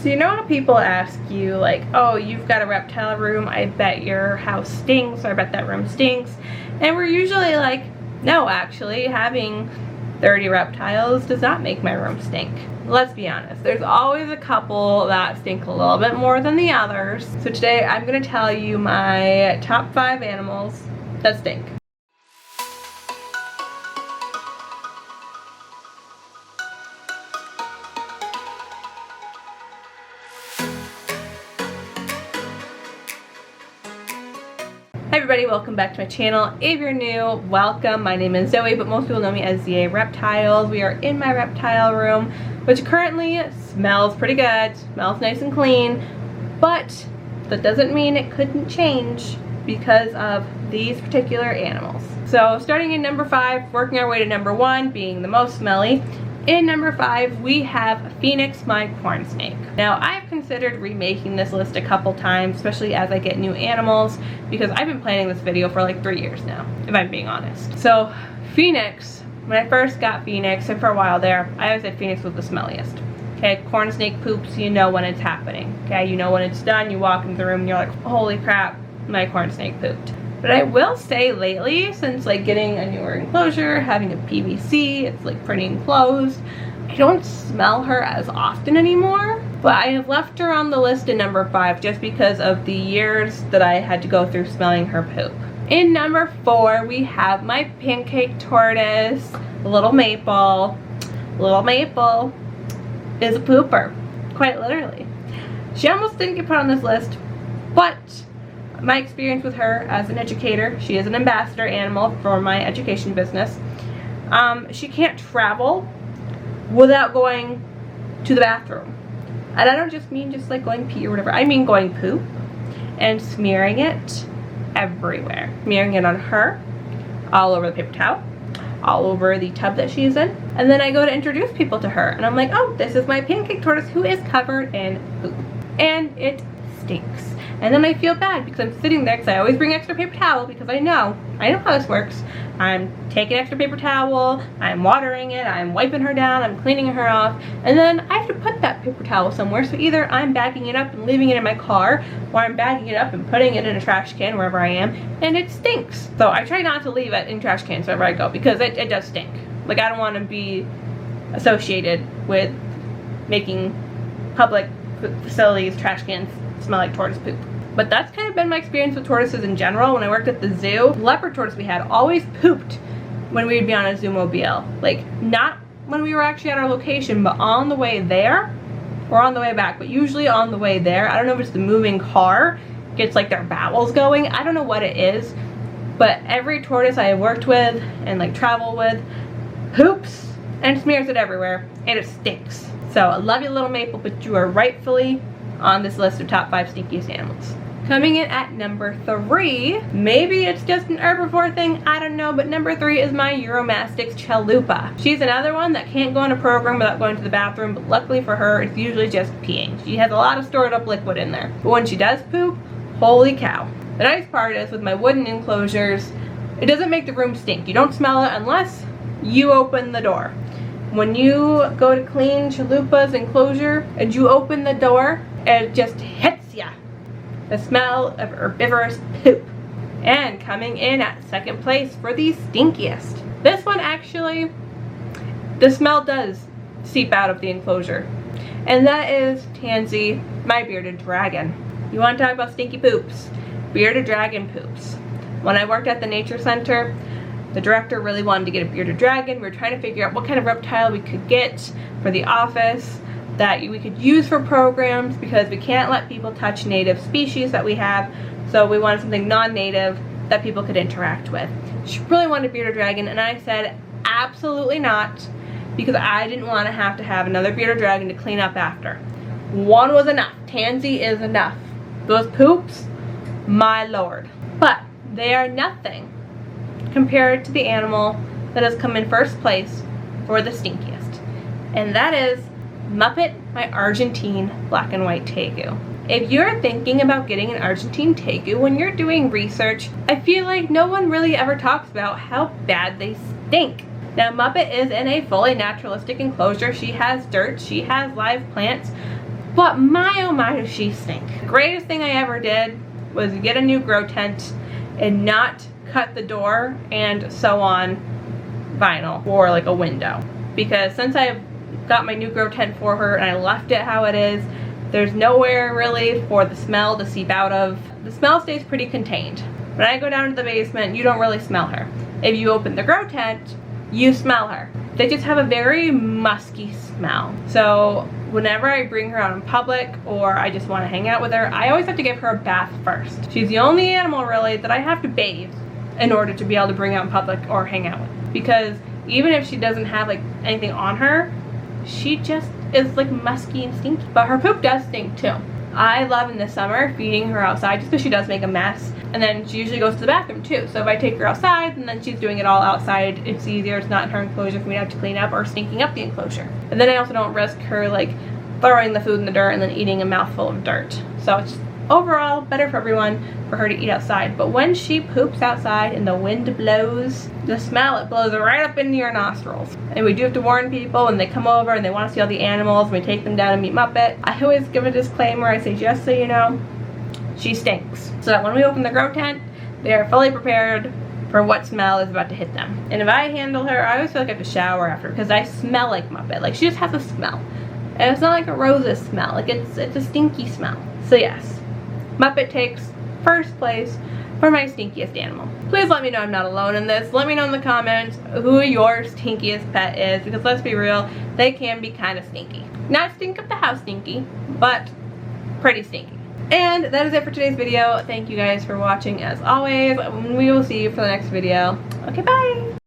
So you know how people ask you like, oh, you've got a reptile room, I bet your house stinks, or I bet that room stinks. And we're usually like, no, actually, having 30 reptiles does not make my room stink. Let's be honest, there's always a couple that stink a little bit more than the others. So today I'm going to tell you my top 5 animals that stink. Hi everybody, welcome back to my channel. If you're new, welcome. My name is Zoe, but most people know me as 𝘬𝙪𝙨. We are in my reptile room, which currently smells pretty good, smells nice and clean, but that doesn't mean it couldn't change because of these particular animals. So starting in number 5, working our way to number 1, being the most smelly. In number 5, we have Phoenix, my corn snake. Now, I've considered remaking this list a couple times, especially as I get new animals, because I've been planning this video for like 3 years now, if I'm being honest. So, Phoenix, when I first got Phoenix, and for a while there, I always said Phoenix was the smelliest. Okay, corn snake poops, you know when it's happening. Okay, you know when it's done, you walk into the room and you're like, holy crap, my corn snake pooped. But I will say lately, since like getting a newer enclosure, having a PVC, it's like pretty enclosed, I don't smell her as often anymore. But I have left her on the list in number 5 just because of the years that I had to go through smelling her poop. In number 4, we have my pancake tortoise, Little Maple. Little Maple is a pooper, quite literally. She almost didn't get put on this list, but my experience with her as an educator, she is an ambassador animal for my education business. She can't travel without going to the bathroom. And I don't just mean just like going pee or whatever. I mean going poop and smearing it everywhere. Smearing it on her, all over the paper towel, all over the tub that she's in. And then I go to introduce people to her. And I'm like, oh, this is my pancake tortoise who is covered in poop. And it stinks. And then I feel bad because I'm sitting there, because I always bring extra paper towel because I know how this works. I'm taking extra paper towel, I'm watering it, I'm wiping her down, I'm cleaning her off, and then I have to put that paper towel somewhere. So either I'm bagging it up and leaving it in my car, or I'm bagging it up and putting it in a trash can wherever I am, and it stinks. So I try not to leave it in trash cans wherever I go because it does stink. Like, I don't want to be associated with making public facilities, trash cans smell like tortoise poop. But that's kind of been my experience with tortoises in general. When I worked at the zoo, the leopard tortoise we had always pooped when we would be on a zoo-mobile. Like, not when we were actually at our location, but on the way there or on the way back, but usually on the way there. I don't know if it's the moving car gets like their bowels going. I don't know what it is, but every tortoise I have worked with and like travel with poops and smears it everywhere, and it stinks. So I love you, Little Maple, but you are rightfully on this list of top 5 stinkiest animals. Coming in at number 3, maybe it's just an herbivore thing, I don't know, but number 3 is my Uromastix chalupa. She's another one that can't go on a program without going to the bathroom, but luckily for her, it's usually just peeing. She has a lot of stored up liquid in there. But when she does poop, holy cow. The nice part is with my wooden enclosures, it doesn't make the room stink. You don't smell it unless you open the door. When you go to clean chalupa's enclosure and you open the door, it just hits ya. The smell of herbivorous poop. And coming in at 2nd place for the stinkiest. This one actually, the smell does seep out of the enclosure. And that is Tansy, my bearded dragon. You want to talk about stinky poops? Bearded dragon poops. When I worked at the nature center, the director really wanted to get a bearded dragon. We were trying to figure out what kind of reptile we could get for the office that we could use for programs, because we can't let people touch native species that we have. So we wanted something non-native that people could interact with. She really wanted a bearded dragon, and I said absolutely not, because I didn't want to have another bearded dragon to clean up after. One was enough. Tansy is enough. Those poops, my lord. But they are nothing compared to the animal that has come in 1st place for the stinkiest. And that is Muppet, my Argentine black and white tegu. If you're thinking about getting an Argentine tegu when you're doing research, I feel like no one really ever talks about how bad they stink. Now, Muppet is in a fully naturalistic enclosure. She has dirt, she has live plants, But my oh my does she stink. The greatest thing I ever did was get a new grow tent and not cut the door and sew on vinyl or like a window. Because since I've got my new grow tent for her and I left it how it is, there's nowhere really for the smell to seep out of. The smell stays pretty contained. When I go down to the basement, you don't really smell her. If you open the grow tent, you smell her. They just have a very musky smell. So whenever I bring her out in public or I just want to hang out with her, I always have to give her a bath first. She's the only animal really that I have to bathe in order to be able to bring out in public or hang out with. Because even if she doesn't have like anything on her, she just is like musky and stinky. But her poop does stink too. I love in the summer feeding her outside just because she does make a mess. And then she usually goes to the bathroom too. So if I take her outside and then she's doing it all outside, it's easier. It's not in her enclosure for me to have to clean up or stinking up the enclosure. And then I also don't risk her like throwing the food in the dirt and then eating a mouthful of dirt. So it's overall better for everyone for her to eat outside. But when she poops outside and the wind blows, the smell, it blows right up into your nostrils. And we do have to warn people when they come over and they want to see all the animals, we take them down and meet Muppet. I always give a disclaimer. I say, just so you know, she stinks. So that when we open the grow tent, they are fully prepared for what smell is about to hit them. And if I handle her, I always feel like I have to shower after because I smell like Muppet. Like she just has a smell. And it's not like a roses smell. Like it's a stinky smell. So yes, Muppet takes first place for my stinkiest animal. Please let me know I'm not alone in this. Let me know in the comments who your stinkiest pet is, because let's be real, they can be kind of stinky. Not stink up the house stinky, but pretty stinky. And that is it for today's video. Thank you guys for watching as always. We will see you for the next video. Okay, bye!